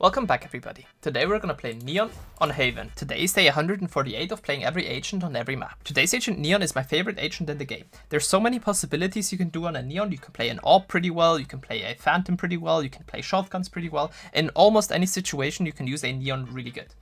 Welcome back everybody. Today we're gonna play Neon on Haven. Today is day 148 of playing every agent on every map. Today's agent Neon is my favorite agent in the game. There's so many possibilities you can do on a Neon. You can play an AWP pretty well, you can play a Phantom pretty well, you can play shotguns pretty well. In almost any situation you can use a Neon really good.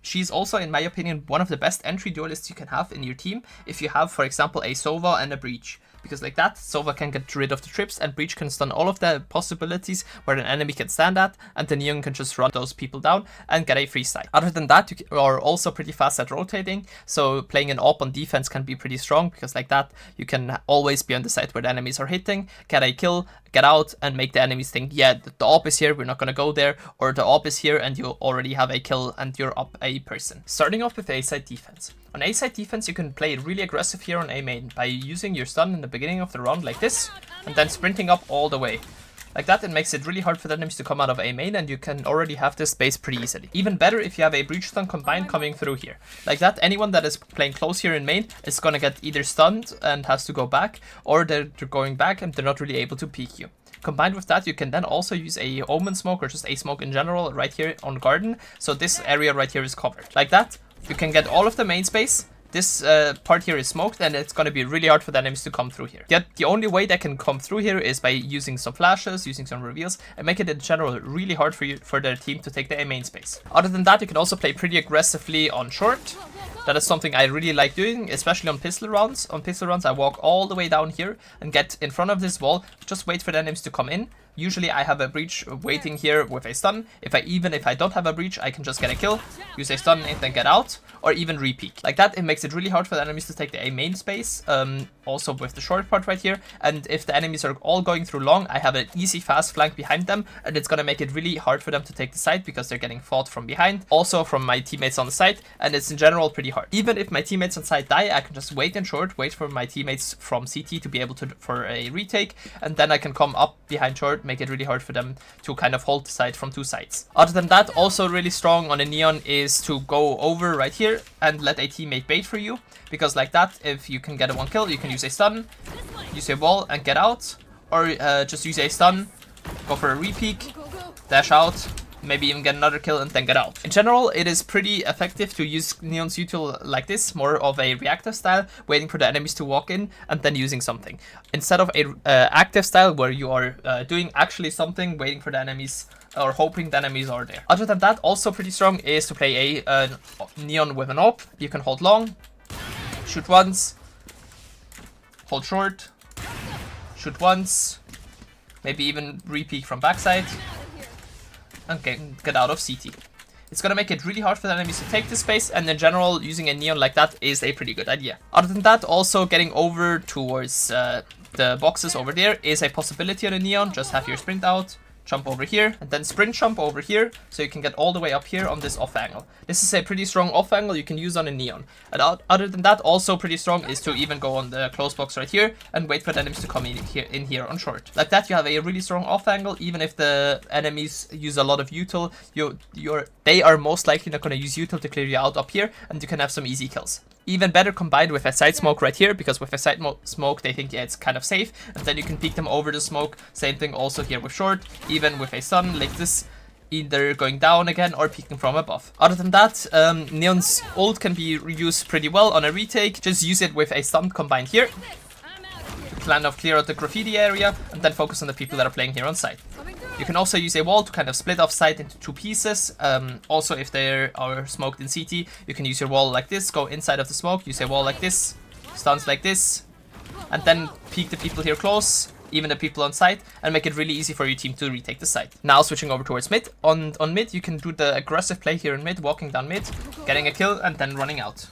She's also, in my opinion, one of the best entry duelists you can have in your team if you have, for example, a Sova and a Breach. Because like that, Sova can get rid of the trips and Breach can stun all of the possibilities where an enemy can stand at, and the Neon can just run those people down and get a free side. Other than that, you are also pretty fast at rotating, so playing an AWP on defense can be pretty strong, because like that, you can always be on the side where the enemies are hitting, get a kill, get out, and make the enemies think, yeah, the AWP is here, we're not gonna go there, or the AWP is here and you already have a kill and you're up a person. Starting off with A-side defense. On A-side defense, you can play really aggressive here on A main by using your stun in the beginning of the round like this, and then sprinting up all the way. Like that, it makes it really hard for the enemies to come out of A main, and you can already have this space pretty easily. Even better if you have a Breach stun combined coming through here. Like that, anyone that is playing close here in main is gonna get either stunned and has to go back, or they're going back and they're not really able to peek you. Combined with that, you can then also use a Omen smoke or just a smoke in general right here on Garden, so this area right here is covered. Like that, you can get all of the main space. This part here is smoked, and it's going to be really hard for the enemies to come through here. Yet the only way they can come through here is by using some flashes, using some reveals, and make it in general really hard for their team to take the A main space. Other than that, you can also play pretty aggressively on short. That is something I really like doing, especially on pistol rounds. On pistol rounds, I walk all the way down here and get in front of this wall, just wait for the enemies to come in. Usually I have a Breach waiting here with a stun. Even if I don't have a Breach, I can just get a kill, use a stun and then get out, or even re-peek. Like that, it makes it really hard for the enemies to take the A main space, also with the short part right here. And if the enemies are all going through long, I have an easy fast flank behind them, and it's gonna make it really hard for them to take the side because they're getting fought from behind, also from my teammates on the side, and it's in general pretty hard. Even if my teammates on side die, I can just wait in short, wait for my teammates from CT to be able to for a retake, and then I can come up behind short, make it really hard for them to kind of hold the side from two sides. Other than that, also really strong on a Neon is to go over right here and let a teammate bait for you, because like that, if you can get a one kill, you can use a stun, use a wall and get out, or just use a stun, go for a re-peek, dash out, maybe even get another kill and then get out. In general, it is pretty effective to use Neon's util like this, more of a reactive style, waiting for the enemies to walk in and then using something. Instead of a active style where you are doing actually something, waiting for the enemies or hoping the enemies are there. Other than that, also pretty strong is to play a Neon with an AWP. You can hold long, shoot once, hold short, shoot once, maybe even re-peek from backside, and get out of CT. It's gonna make it really hard for the enemies to take this space, and in general, using a Neon like that is a pretty good idea. Other than that, also getting over towards the boxes over there is a possibility on a Neon. Just have your sprint out, jump over here, and then sprint jump over here, so you can get all the way up here on this off angle. This is a pretty strong off angle you can use on a Neon. And other than that, also pretty strong is to even go on the close box right here and wait for the enemies to come in here on short. Like that, you have a really strong off angle. Even if the enemies use a lot of util, they are most likely not going to use util to clear you out up here, and you can have some easy kills. Even better combined with a side smoke right here, because with a side smoke they think, yeah, it's kind of safe, and then you can peek them over the smoke. Same thing also here with short, even with a stun like this, either going down again or peeking from above. Other than that, Neon's ult can be used pretty well on a retake. Just use it with a stun combined here to kind of clear out the graffiti area and then focus on the people that are playing here on site. You can also use a wall to kind of split off site into two pieces. Also, if they are smoked in CT, you can use your wall like this, go inside of the smoke, use a wall like this, stuns like this, and then peek the people here close, even the people on site, and make it really easy for your team to retake the site. Now switching over towards mid. On mid, you can do the aggressive play here in mid, walking down mid, getting a kill, and then running out.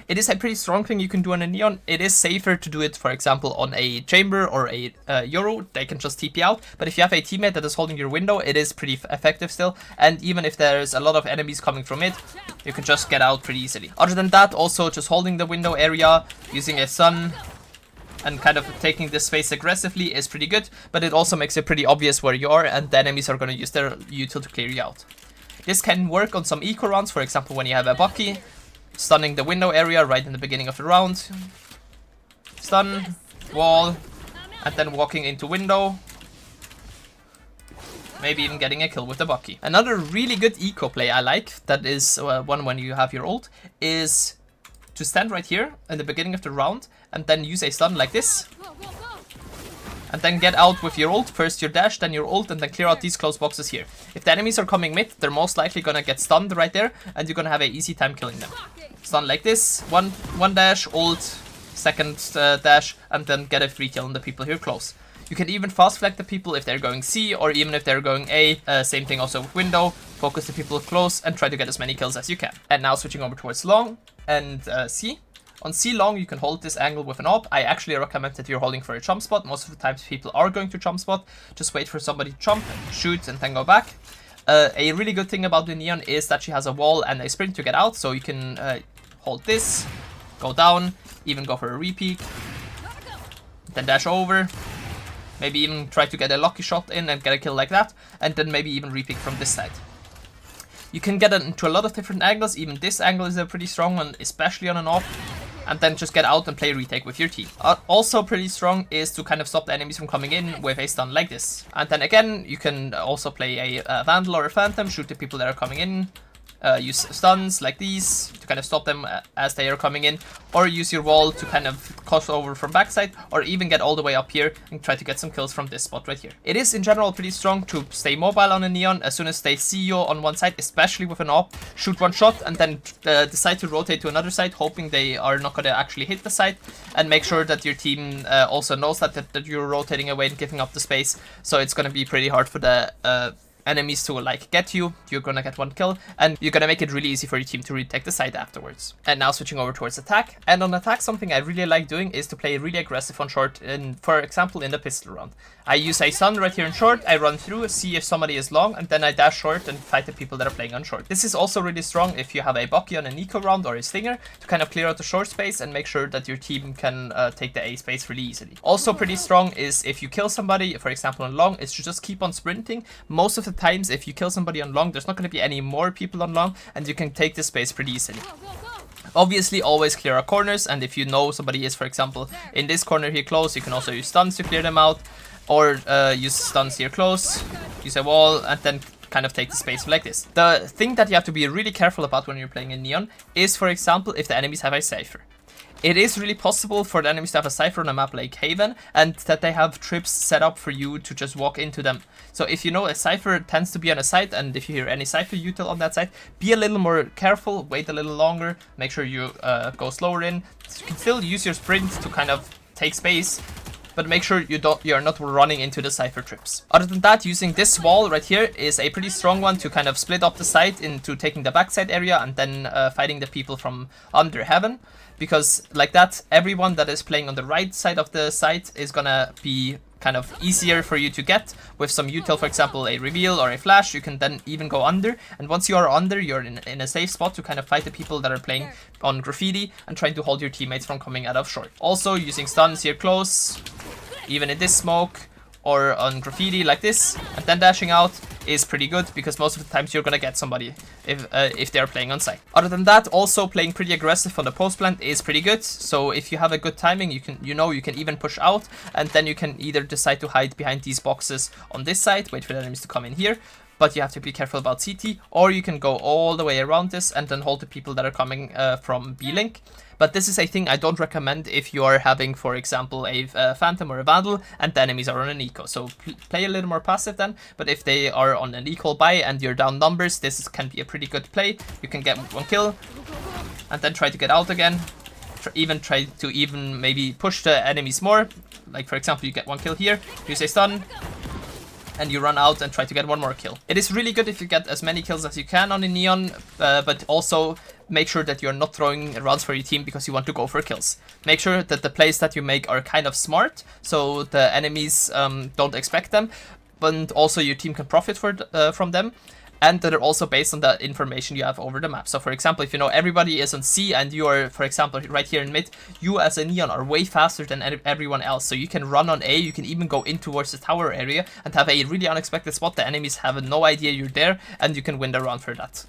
It is a pretty strong thing you can do on a Neon. It is safer to do it, for example, on a Chamber or a Euro. They can just TP out. But if you have a teammate that is holding your window, it is pretty effective still. And even if there's a lot of enemies coming from it, you can just get out pretty easily. Other than that, also just holding the window area, using a stun, and kind of taking this space aggressively is pretty good. But it also makes it pretty obvious where you are, and the enemies are going to use their util to clear you out. This can work on some eco rounds, for example, when you have a Bucky. Stunning the window area right in the beginning of the round. Stun, wall, and then walking into window. maybe even getting a kill with the Bucky. Another really good eco play I like, that is one when you have your ult, is to stand right here in the beginning of the round and then use a stun like this. And then get out with your ult, first your dash, then your ult, and then clear out these close boxes here. If the enemies are coming mid, they're most likely gonna get stunned right there, and you're gonna have an easy time killing them. Stun like this, one dash, ult, second dash, and then get a free kill on the people here close. You can even fast flag the people if they're going C, or even if they're going A. Same thing also with window. Focus the people close and try to get as many kills as you can. And now switching over towards long and C. On C long, you can hold this angle with an AWP. I actually recommend that you're holding for a jump spot. Most of the times people are going to jump spot. Just wait for somebody to jump, shoot, and then go back. A really good thing about the Neon is that she has a wall and a sprint to get out. So you can hold this, go down, even go for a repeat, then dash over. Maybe even try to get a lucky shot in and get a kill like that. And then maybe even repeat from this side. You can get it into a lot of different angles. Even this angle is a pretty strong one, especially on an AWP. And then just get out and play retake with your team. Also pretty strong is to kind of stop the enemies from coming in with a stun like this. And then again, you can also play a Vandal or a Phantom, shoot the people that are coming in. Use stuns like these to kind of stop them as they are coming in, or use your wall to kind of cross over from backside, or even get all the way up here and try to get some kills from this spot right here. It is in general pretty strong to stay mobile on a Neon. As soon as they see you on one side, especially with an AWP, shoot one shot and then decide to rotate to another side, hoping they are not going to actually hit the side, and make sure that your team also knows that you're rotating away and giving up the space. So it's going to be pretty hard for the enemies to like get you. You're gonna get one kill, and you're gonna make it really easy for your team to retake the side afterwards. And now switching over towards attack. And on attack, something I really like doing is to play really aggressive on short, for example in the pistol round. I use a stun right here in short, I run through, see if somebody is long, and then I dash short and fight the people that are playing on short. This is also really strong if you have a Bucky on an eco round or a Stinger, to kind of clear out the short space and make sure that your team can take the A space really easily. Also pretty strong is if you kill somebody, for example on long, is to just keep on sprinting. Most of the times if you kill somebody on long, there's not going to be any more people on long, and you can take the space pretty easily. Obviously always clear our corners, and if you know somebody is, for example, in this corner here close, you can also use stuns to clear them out, or use stuns here close, use a wall, and then kind of take the space like this. The thing that you have to be really careful about when you're playing in Neon is, for example, if the enemies have a Cypher. It is really possible for the enemies to have a Cypher on a map like Haven, and that they have trips set up for you to just walk into them. So if you know a Cypher tends to be on a site, and if you hear any Cypher util on that site, be a little more careful, wait a little longer, make sure you go slower in. You can still use your sprint to kind of take space, but make sure you're not running into the Cypher trips. Other than that, using this wall right here is a pretty strong one to kind of split up the site into taking the backside area and then fighting the people from under Heaven. Because like that, everyone that is playing on the right side of the site is gonna be kind of easier for you to get. With some util, for example, a reveal or a flash, you can then even go under. And once you are under, you're in a safe spot to kind of fight the people that are playing on graffiti and trying to hold your teammates from coming out of short. Also using stuns here close, even in this smoke, or on graffiti like this, and then dashing out is pretty good, because most of the times you're gonna get somebody if they're playing on site. Other than that, also playing pretty aggressive on the post plant is pretty good. So if you have a good timing, you can even push out, and then you can either decide to hide behind these boxes on this side, wait for the enemies to come in here, but you have to be careful about CT, or you can go all the way around this and then hold the people that are coming from B-Link. But this is a thing I don't recommend if you are having, for example, a Phantom or a Vandal and the enemies are on an eco. So play a little more passive then, but if they are on an equal buy and you're down numbers, this can be a pretty good play. You can get one kill and then try to get out again. Try to maybe push the enemies more. Like for example, you get one kill here, use a stun, and you run out and try to get one more kill. It is really good if you get as many kills as you can on a Neon, but also make sure that you're not throwing rounds for your team because you want to go for kills. Make sure that the plays that you make are kind of smart, so the enemies don't expect them, but also your team can profit from them. And that are also based on the information you have over the map. So for example, if you know everybody is on C and you are, for example, right here in mid, you as a Neon are way faster than everyone else. So you can run on A, you can even go in towards the tower area and have a really unexpected spot. The enemies have no idea you're there, and you can win the round for that.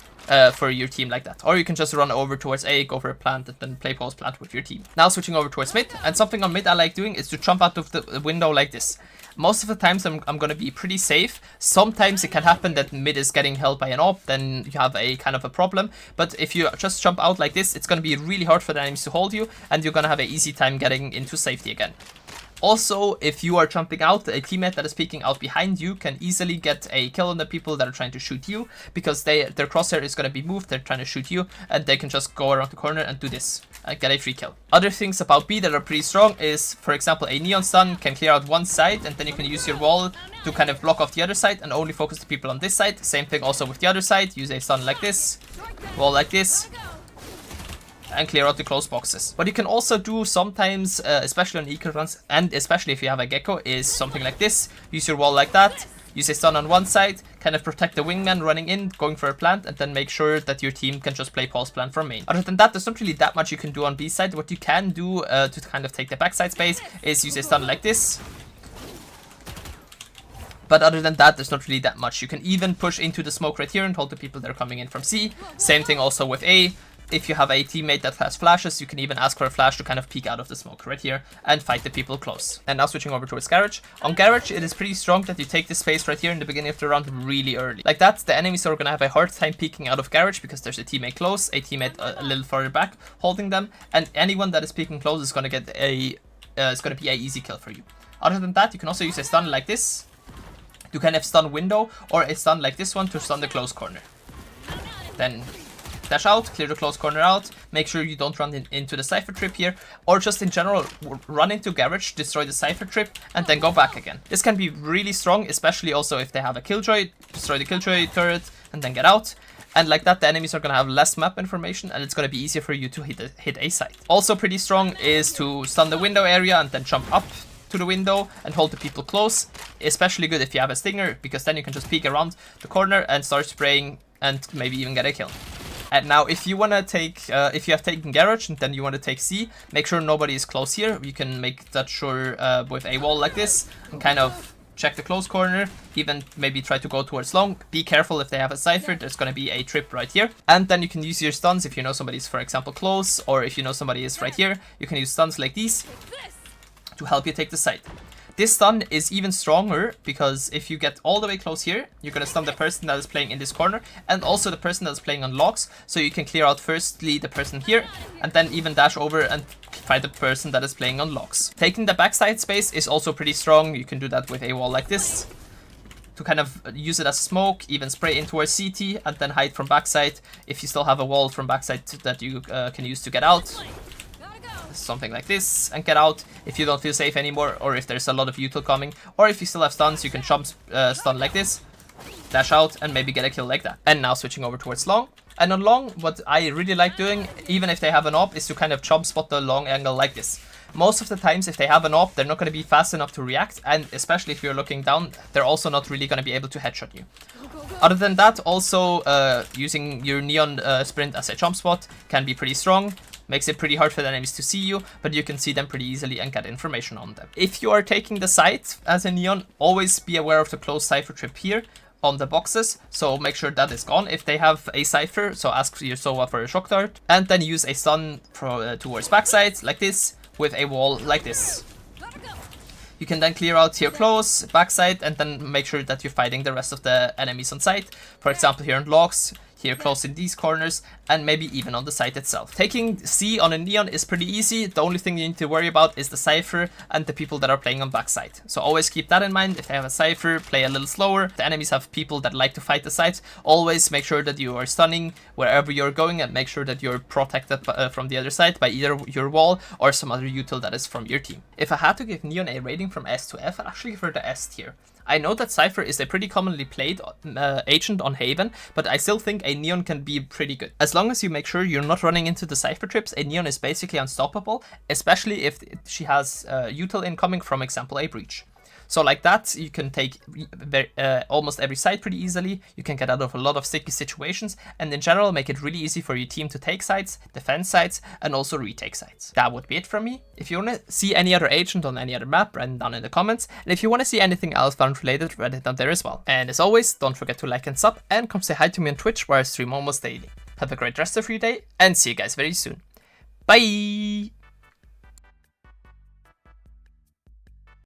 For your team like that. Or you can just run over towards A, go for a plant, and then play post plant with your team. Now switching over towards mid, and something on mid I like doing is to jump out of the window like this. Most of the times I'm going to be pretty safe. Sometimes it can happen that mid is getting held by an AWP, then you have a kind of a problem. But if you just jump out like this, it's going to be really hard for the enemies to hold you, and you're going to have an easy time getting into safety again. Also, if you are jumping out, a teammate that is peeking out behind you can easily get a kill on the people that are trying to shoot you, because their crosshair is going to be moved, they're trying to shoot you, and they can just go around the corner and do this, and get a free kill. Other things about B that are pretty strong is, for example, a neon stun can clear out one side, and then you can use your wall to kind of block off the other side and only focus the people on this side. Same thing also with the other side, use a stun like this, wall like this, and clear out the close boxes. What you can also do sometimes, especially on eco runs, and especially if you have a gecko, is something like this. Use your wall like that, use a stun on one side, kind of protect the wingman running in, going for a plant, and then make sure that your team can just play pulse plant from main. Other than that, there's not really that much you can do on B side. What you can do to kind of take the backside space is use a stun like this. But other than that, there's not really that much. You can even push into the smoke right here and hold the people that are coming in from C. Same thing also with A. If you have a teammate that has flashes, you can even ask for a flash to kind of peek out of the smoke right here and fight the people close. And now switching over towards Garage. On Garage, it is pretty strong that you take this space right here in the beginning of the round really early. Like that, the enemies are going to have a hard time peeking out of Garage because there's a teammate close, a teammate a little further back holding them, and anyone that is peeking close is going to get it's going to be an easy kill for you. Other than that, you can also use a stun like this to kind of stun window, or a stun like this one to stun the close corner. Then dash out, clear the close corner out, make sure you don't run into the Cypher trip here, or just in general run into Garage, destroy the Cypher trip, and then go back again. This can be really strong, especially also if they have a Killjoy, destroy the Killjoy turret, and then get out. And like that, the enemies are going to have less map information, and it's going to be easier for you to hit a site. Also pretty strong is to stun the window area and then jump up to the window and hold the people close. Especially good if you have a stinger, because then you can just peek around the corner and start spraying and maybe even get a kill. And now if you want to take, if you have taken Garage and then you want to take C, make sure nobody is close here. You can make that sure with a wall like this and kind of check the close corner, even maybe try to go towards long. Be careful if they have a Cypher, there's going to be a trip right here. And then you can use your stuns if you know somebody's, for example, close, or if you know somebody is right here, you can use stuns like these to help you take the site. This stun is even stronger because if you get all the way close here, you're going to stun the person that is playing in this corner and also the person that is playing on logs. So you can clear out firstly the person here and then even dash over and fight the person that is playing on logs. Taking the backside space is also pretty strong. You can do that with a wall like this to kind of use it as smoke, even spray in towards CT and then hide from backside if you still have a wall from backside that you can use to get out. Something like this and get out if you don't feel safe anymore, or if there's a lot of util coming, or if you still have stuns, you can jump stun like this, dash out and maybe get a kill like that. And now switching over towards long. And on long, what I really like doing, even if they have an AWP, is to kind of jump spot the long angle like this. Most of the times if they have an AWP, they're not going to be fast enough to react, and especially if you're looking down, they're also not really going to be able to headshot you. Other than that, also using your neon sprint as a jump spot can be pretty strong. Makes it pretty hard for the enemies to see you, but you can see them pretty easily and get information on them. If you are taking the site as a neon, always be aware of the close Cypher trip here on the boxes, so make sure that is gone. If they have a Cypher, so ask your Sova for a shock dart, and then use a stun towards backside like this with a wall like this. You can then clear out here close, backside, and then make sure that you're fighting the rest of the enemies on site. For example, here on logs, here close in these corners, and maybe even on the site itself. Taking C on a neon is pretty easy. The only thing you need to worry about is the Cypher and the people that are playing on backside. So always keep that in mind. If they have a Cypher, play a little slower. If the enemies have people that like to fight the sites, always make sure that you are stunning wherever you're going and make sure that you're protected from the other side by either your wall or some other util that is from your team. If I had to give neon a rating from S to F, I'd actually give her the S tier. I know that Cypher is a pretty commonly played agent on Haven, but I still think a Neon can be pretty good. As long as you make sure you're not running into the Cypher trips, a Neon is basically unstoppable, especially if she has util incoming, from example, a breach. So like that, you can take almost every site pretty easily, you can get out of a lot of sticky situations, and in general make it really easy for your team to take sites, defend sites, and also retake sites. That would be it from me. If you want to see any other agent on any other map, write it down in the comments, and if you want to see anything else Valorant related, write it down there as well. And as always, don't forget to like and sub, and come say hi to me on Twitch where I stream almost daily. Have a great rest of your day, and see you guys very soon. Bye!